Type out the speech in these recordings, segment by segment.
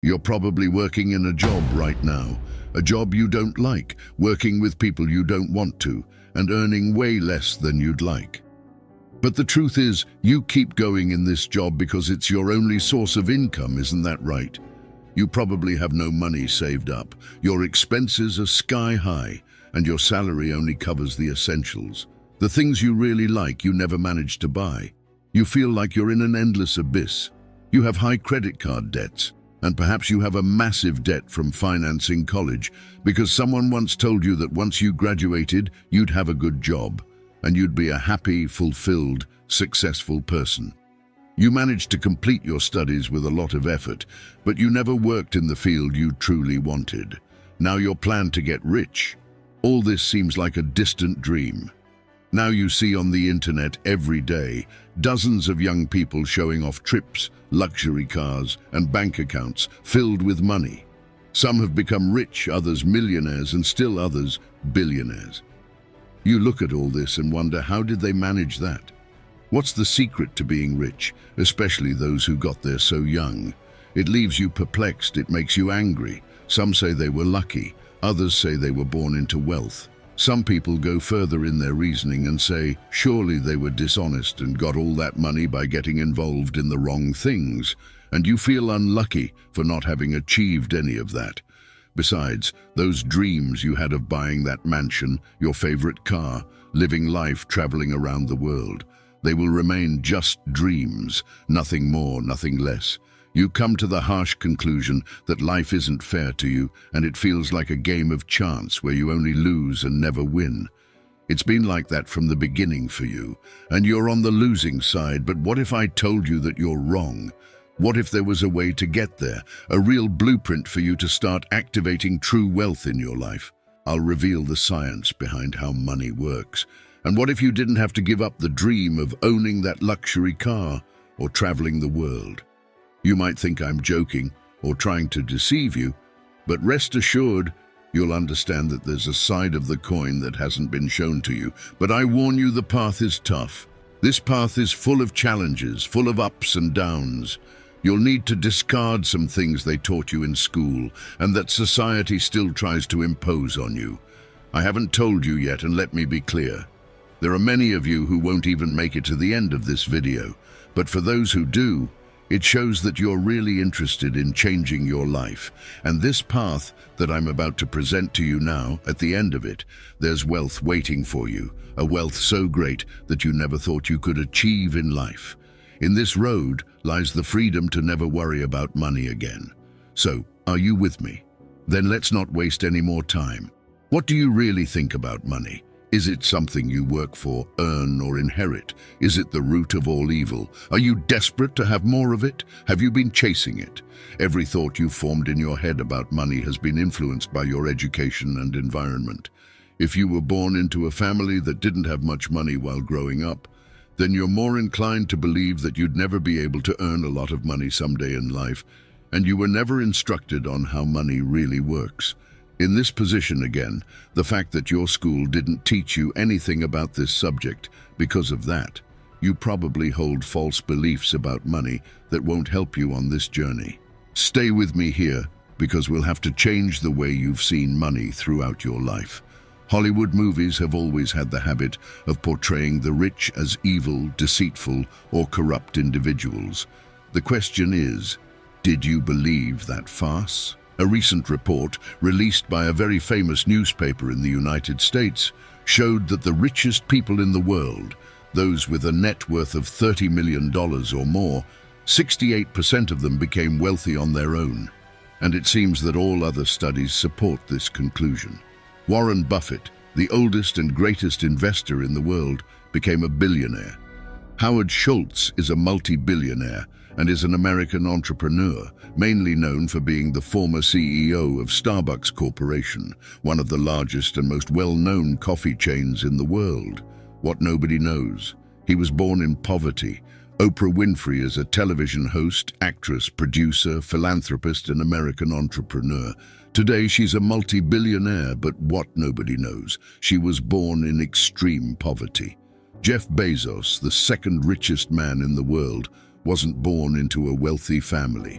You're probably working in a job right now, a job you don't like, working with people you don't want to, and earning way less than you'd like. But the truth is, you keep going in this job because it's your only source of income, isn't that right? You probably have no money saved up, your expenses are sky high, and your salary only covers the essentials. The things you really like you never manage to buy. You feel like you're in an endless abyss. You have high credit card debts, and perhaps you have a massive debt from financing college because someone once told you that once you graduated, you'd have a good job and you'd be a happy, fulfilled, successful person. You managed to complete your studies with a lot of effort, but you never worked in the field you truly wanted. Now you're planned to get rich. All this seems like a distant dream. Now you see on the internet every day dozens of young people showing off trips, luxury cars, and bank accounts filled with money. Some have become rich, others millionaires, and still others billionaires. You look at all this and wonder, how did they manage that? What's the secret to being rich, especially those who got there so young? It leaves you perplexed, it makes you angry. Some say they were lucky, others say they were born into wealth. Some people go further in their reasoning and say, surely they were dishonest and got all that money by getting involved in the wrong things, and you feel unlucky for not having achieved any of that. Besides, those dreams you had of buying that mansion, your favorite car, living life traveling around the world, they will remain just dreams, nothing more, nothing less. You come to the harsh conclusion that life isn't fair to you, and it feels like a game of chance where you only lose and never win. It's been like that from the beginning for you, and you're on the losing side. But what if I told you that you're wrong? What if there was a way to get there, a real blueprint for you to start activating true wealth in your life? I'll reveal the science behind how money works. And what if you didn't have to give up the dream of owning that luxury car or traveling the world? You might think I'm joking or trying to deceive you, but rest assured, you'll understand that there's a side of the coin that hasn't been shown to you. But I warn you, the path is tough. This path is full of challenges, full of ups and downs. You'll need to discard some things they taught you in school and that society still tries to impose on you. I haven't told you yet, and let me be clear. There are many of you who won't even make it to the end of this video, but for those who do, it shows that you're really interested in changing your life. And this path that I'm about to present to you now, at the end of it, there's wealth waiting for you, a wealth so great that you never thought you could achieve in life. In this road lies the freedom to never worry about money again. So, are you with me? Then let's not waste any more time. What do you really think about money? Is it something you work for, earn, or inherit? Is it the root of all evil? Are you desperate to have more of it? Have you been chasing it? Every thought you've formed in your head about money has been influenced by your education and environment. If you were born into a family that didn't have much money while growing up, then you're more inclined to believe that you'd never be able to earn a lot of money someday in life, and you were never instructed on how money really works. In this position again, the fact that your school didn't teach you anything about this subject, because of that, you probably hold false beliefs about money that won't help you on this journey. Stay with me here, because we'll have to change the way you've seen money throughout your life. Hollywood movies have always had the habit of portraying the rich as evil, deceitful, or corrupt individuals. The question is, did you believe that farce? A recent report, released by a very famous newspaper in the United States, showed that the richest people in the world, those with a net worth of $30 million or more, 68% of them became wealthy on their own. And it seems that all other studies support this conclusion. Warren Buffett, the oldest and greatest investor in the world, became a billionaire. Howard Schultz is a multi-billionaire and is an American entrepreneur, mainly known for being the former CEO of Starbucks Corporation, one of the largest and most well-known coffee chains in the world. What nobody knows: he was born in poverty. Oprah Winfrey is a television host, actress, producer, philanthropist, and American entrepreneur. Today she's a multi-billionaire, but what nobody knows: she was born in extreme poverty. Jeff Bezos, the second richest man in the world, wasn't born into a wealthy family.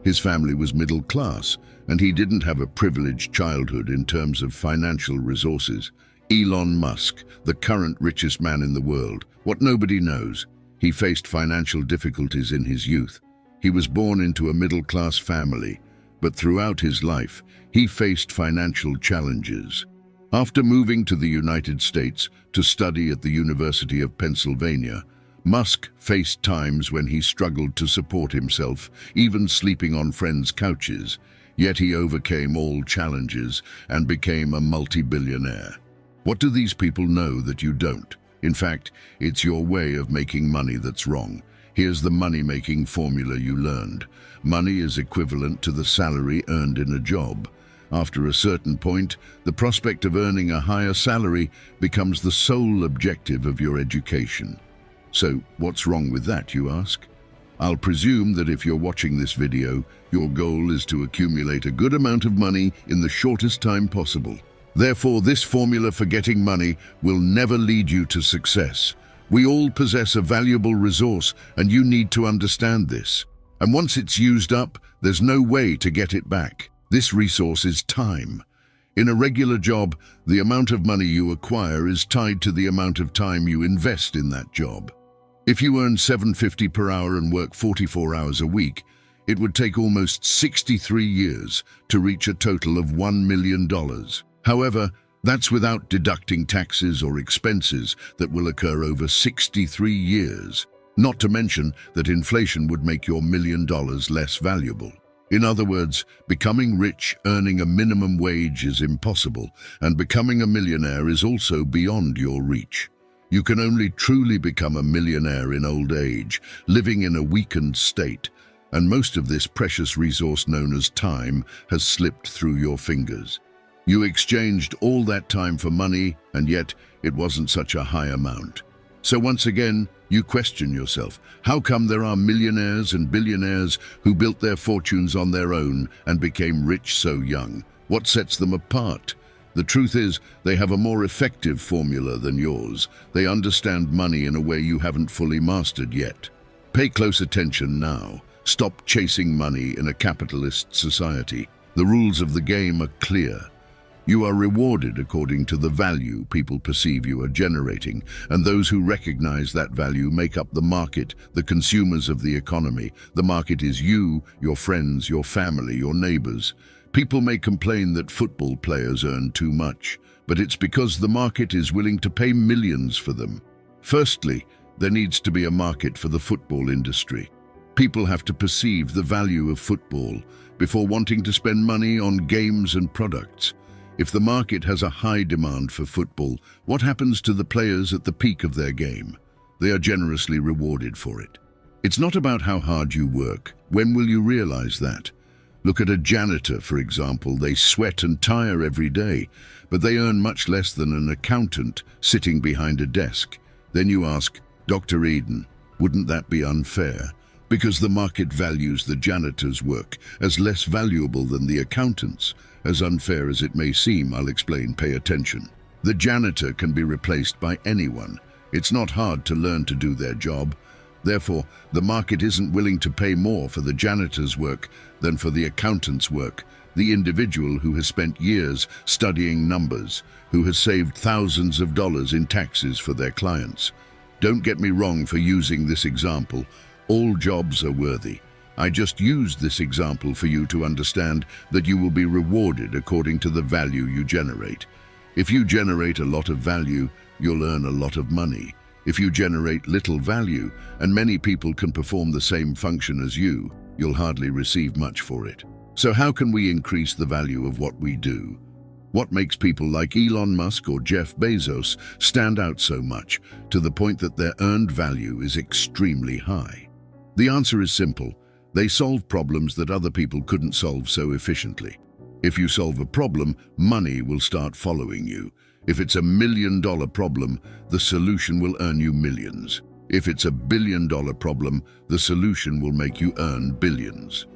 His family was middle class, and he didn't have a privileged childhood in terms of financial resources. Elon Musk, the current richest man in the world, what nobody knows, he faced financial difficulties in his youth. He was born into a middle-class family, but throughout his life, he faced financial challenges. After moving to the United States to study at the University of Pennsylvania, Musk faced times when he struggled to support himself, even sleeping on friends' couches, yet he overcame all challenges and became a multi-billionaire. What do these people know that you don't? In fact, it's your way of making money that's wrong. Here's the money-making formula you learned. Money is equivalent to the salary earned in a job. After a certain point, the prospect of earning a higher salary becomes the sole objective of your education. So, what's wrong with that, you ask? I'll presume that if you're watching this video, your goal is to accumulate a good amount of money in the shortest time possible. Therefore, this formula for getting money will never lead you to success. We all possess a valuable resource, and you need to understand this. And once it's used up, there's no way to get it back. This resource is time. In a regular job, the amount of money you acquire is tied to the amount of time you invest in that job. If you earn $7.50 per hour and work 44 hours a week, it would take almost 63 years to reach a total of $1 million. However, that's without deducting taxes or expenses that will occur over 63 years, not to mention that inflation would make your $1 million less valuable. In other words, becoming rich earning a minimum wage is impossible, and becoming a millionaire is also beyond your reach. You can only truly become a millionaire in old age, living in a weakened state, and most of this precious resource known as time has slipped through your fingers. You exchanged all that time for money, and yet it wasn't such a high amount. So once again, you question yourself, how come there are millionaires and billionaires who built their fortunes on their own and became rich so young? What sets them apart? The truth is, they have a more effective formula than yours. They understand money in a way you haven't fully mastered yet. Pay close attention now. Stop chasing money in a capitalist society. The rules of the game are clear. You are rewarded according to the value people perceive you are generating, and those who recognize that value make up the market, the consumers of the economy. The market is you, your friends, your family, your neighbors. People may complain that football players earn too much, but it's because the market is willing to pay millions for them. Firstly, there needs to be a market for the football industry. People have to perceive the value of football before wanting to spend money on games and products. If the market has a high demand for football, what happens to the players at the peak of their game? They are generously rewarded for it. It's not about how hard you work. When will you realize that? Look at a janitor, for example. They sweat and tire every day, but they earn much less than an accountant sitting behind a desk. Then you ask, Dr. Eden, wouldn't that be unfair? Because the market values the janitor's work as less valuable than the accountant's. As unfair as it may seem, I'll explain, pay attention. The janitor can be replaced by anyone. It's not hard to learn to do their job. Therefore, the market isn't willing to pay more for the janitor's work than for the accountant's work, the individual who has spent years studying numbers, who has saved thousands of dollars in taxes for their clients. Don't get me wrong for using this example. All jobs are worthy. I just used this example for you to understand that you will be rewarded according to the value you generate. If you generate a lot of value, you'll earn a lot of money. If you generate little value, and many people can perform the same function as you, you'll hardly receive much for it. So how can we increase the value of what we do? What makes people like Elon Musk or Jeff Bezos stand out so much, to the point that their earned value is extremely high? The answer is simple. They solve problems that other people couldn't solve so efficiently. If you solve a problem, money will start following you. If it's $1 million problem, the solution will earn you millions. If it's $1 billion problem, the solution will make you earn billions.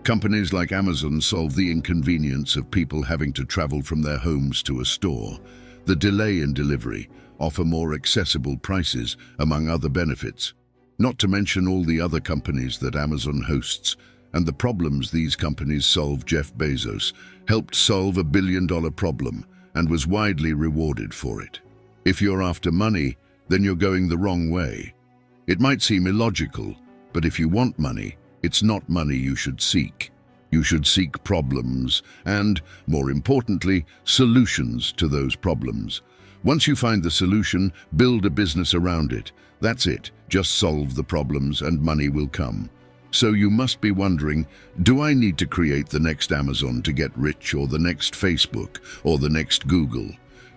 Companies like Amazon solve the inconvenience of people having to travel from their homes to a store. The delay in delivery, offer more accessible prices, among other benefits. Not to mention all the other companies that Amazon hosts. And the problems these companies solve, Jeff Bezos helped solve $1 billion problem and was widely rewarded for it. If you're after money, then you're going the wrong way. It might seem illogical, but if you want money, it's not money you should seek. You should seek problems and, more importantly, solutions to those problems. Once you find the solution, build a business around it. That's it. Just solve the problems and money will come. So you must be wondering, do I need to create the next Amazon to get rich, or the next Facebook, or the next Google?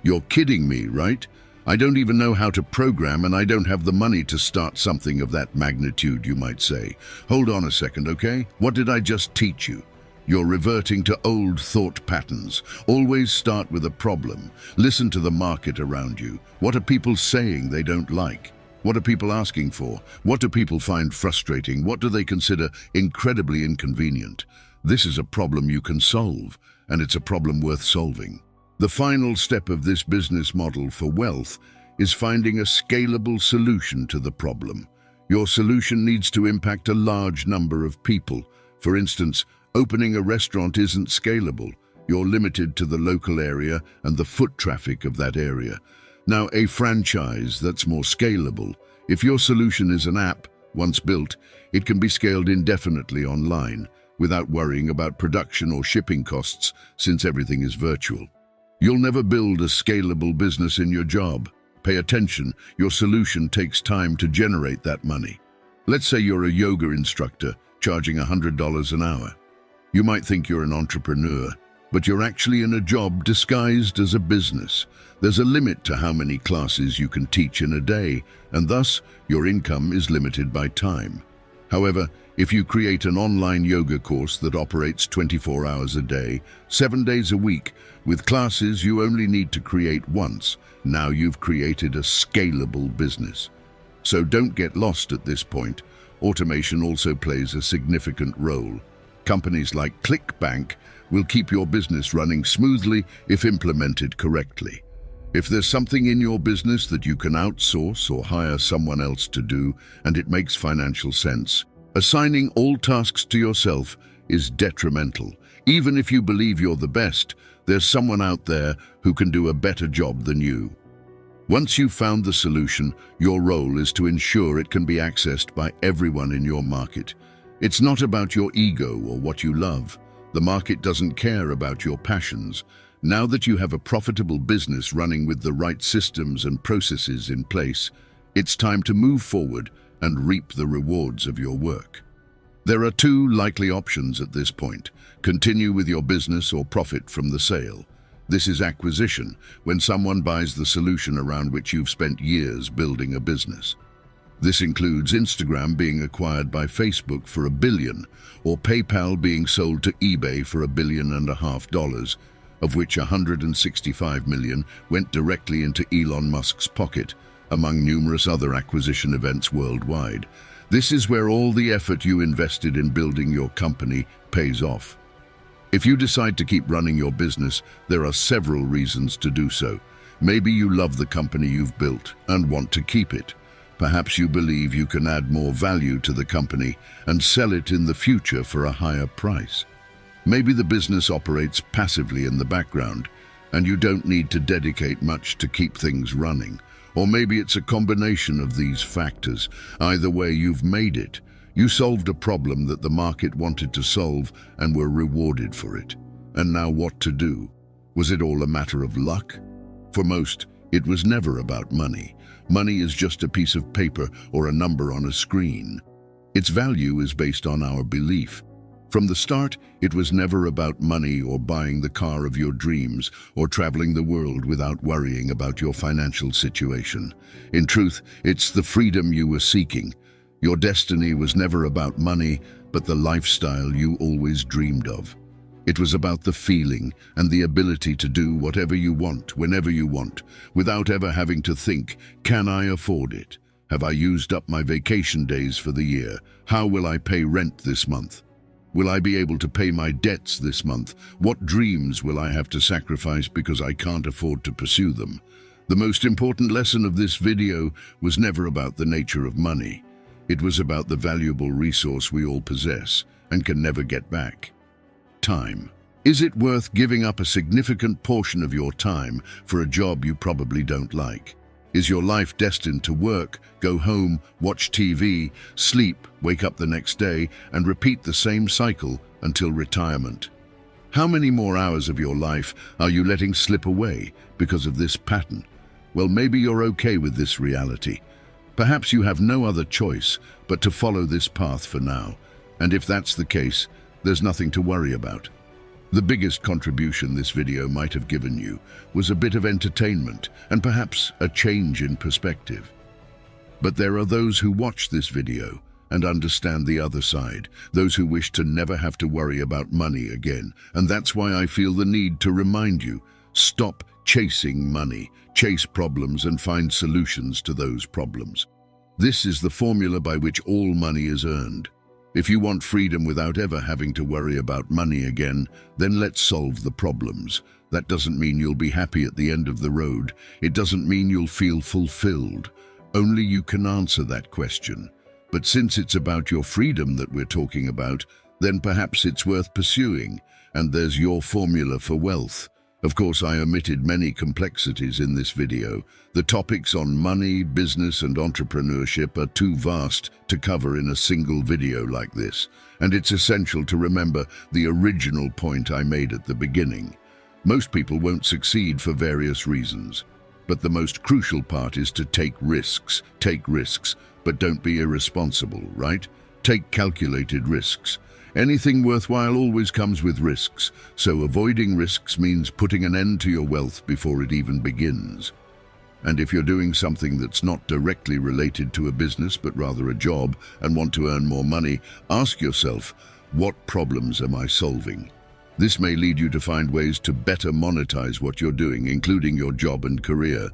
You're kidding me, right? I don't even know how to program, and I don't have the money to start something of that magnitude, you might say. Hold on a second, okay? What did I just teach you? You're reverting to old thought patterns. Always start with a problem. Listen to the market around you. What are people saying they don't like? What are people asking for? What do people find frustrating? What do they consider incredibly inconvenient? This is a problem you can solve, and it's a problem worth solving. The final step of this business model for wealth is finding a scalable solution to the problem. Your solution needs to impact a large number of people. For instance, opening a restaurant isn't scalable. You're limited to the local area and the foot traffic of that area. Now, a franchise that's more scalable. If your solution is an app, once built, it can be scaled indefinitely online without worrying about production or shipping costs, since everything is virtual. You'll never build a scalable business in your job. Pay attention, your solution takes time to generate that money. Let's say you're a yoga instructor charging $100 an hour. You might think you're an entrepreneur, but you're actually in a job disguised as a business. There's a limit to how many classes you can teach in a day, and thus your income is limited by time. However, if you create an online yoga course that operates 24 hours a day, 7 days a week, with classes you only need to create once, now you've created a scalable business. So don't get lost at this point. Automation also plays a significant role. Companies like ClickBank will keep your business running smoothly if implemented correctly. If there's something in your business that you can outsource or hire someone else to do, and it makes financial sense, assigning all tasks to yourself is detrimental. Even if you believe you're the best, there's someone out there who can do a better job than you. Once you've found the solution, your role is to ensure it can be accessed by everyone in your market. It's not about your ego or what you love. The market doesn't care about your passions. Now that you have a profitable business running with the right systems and processes in place, it's time to move forward and reap the rewards of your work. There are two likely options at this point: continue with your business or profit from the sale. This is acquisition, when someone buys the solution around which you've spent years building a business. This includes Instagram being acquired by Facebook for $1 billion, or PayPal being sold to eBay for $1.5 billion, of which $165 million went directly into Elon Musk's pocket, among numerous other acquisition events worldwide. This is where all the effort you invested in building your company pays off. If you decide to keep running your business, there are several reasons to do so. Maybe you love the company you've built and want to keep it. Perhaps you believe you can add more value to the company and sell it in the future for a higher price. Maybe the business operates passively in the background, and you don't need to dedicate much to keep things running. Or maybe it's a combination of these factors. Either way, you've made it. You solved a problem that the market wanted to solve and were rewarded for it. And now what to do? Was it all a matter of luck? For most, it was never about money. Money is just a piece of paper or a number on a screen. Its value is based on our belief. From the start, it was never about money or buying the car of your dreams or traveling the world without worrying about your financial situation. In truth, it's the freedom you were seeking. Your destiny was never about money, but the lifestyle you always dreamed of. It was about the feeling and the ability to do whatever you want, whenever you want, without ever having to think, can I afford it? Have I used up my vacation days for the year? How will I pay rent this month? Will I be able to pay my debts this month? What dreams will I have to sacrifice because I can't afford to pursue them? The most important lesson of this video was never about the nature of money. It was about the valuable resource we all possess and can never get back: time. Is it worth giving up a significant portion of your time for a job you probably don't like? Is your life destined to work, go home, watch TV, sleep, wake up the next day, and repeat the same cycle until retirement? How many more hours of your life are you letting slip away because of this pattern? Well, maybe you're okay with this reality. Perhaps you have no other choice but to follow this path for now. And if that's the case, there's nothing to worry about. The biggest contribution this video might have given you was a bit of entertainment and perhaps a change in perspective. But there are those who watch this video and understand the other side, those who wish to never have to worry about money again. And that's why I feel the need to remind you: stop chasing money, chase problems and find solutions to those problems. This is the formula by which all money is earned. If you want freedom without ever having to worry about money again, then let's solve the problems. That doesn't mean you'll be happy at the end of the road. It doesn't mean you'll feel fulfilled. Only you can answer that question. But since it's about your freedom that we're talking about, then perhaps it's worth pursuing. And there's your formula for wealth. Of course, I omitted many complexities in this video. The topics on money, business, and entrepreneurship are too vast to cover in a single video like this, and it's essential to remember the original point I made at the beginning. Most people won't succeed for various reasons, but the most crucial part is to take risks, but don't be irresponsible, right? Take calculated risks. Anything worthwhile always comes with risks, so avoiding risks means putting an end to your wealth before it even begins. And if you're doing something that's not directly related to a business but rather a job and want to earn more money, ask yourself, what problems am I solving? This may lead you to find ways to better monetize what you're doing, including your job and career.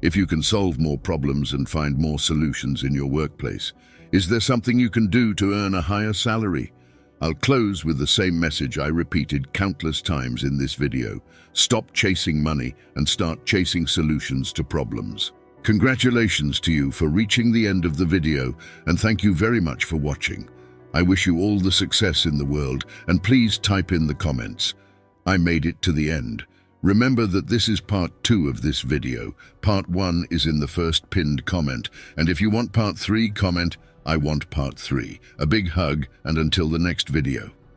If you can solve more problems and find more solutions in your workplace, is there something you can do to earn a higher salary? I'll close with the same message I repeated countless times in this video. Stop chasing money and start chasing solutions to problems. Congratulations to you for reaching the end of the video, and thank you very much for watching. I wish you all the success in the world, and please type in the comments: I made it to the end. Remember that this is part 2 of this video. Part 1 is in the first pinned comment, and if you want part 3, comment, I want part 3. A big hug, and until the next video.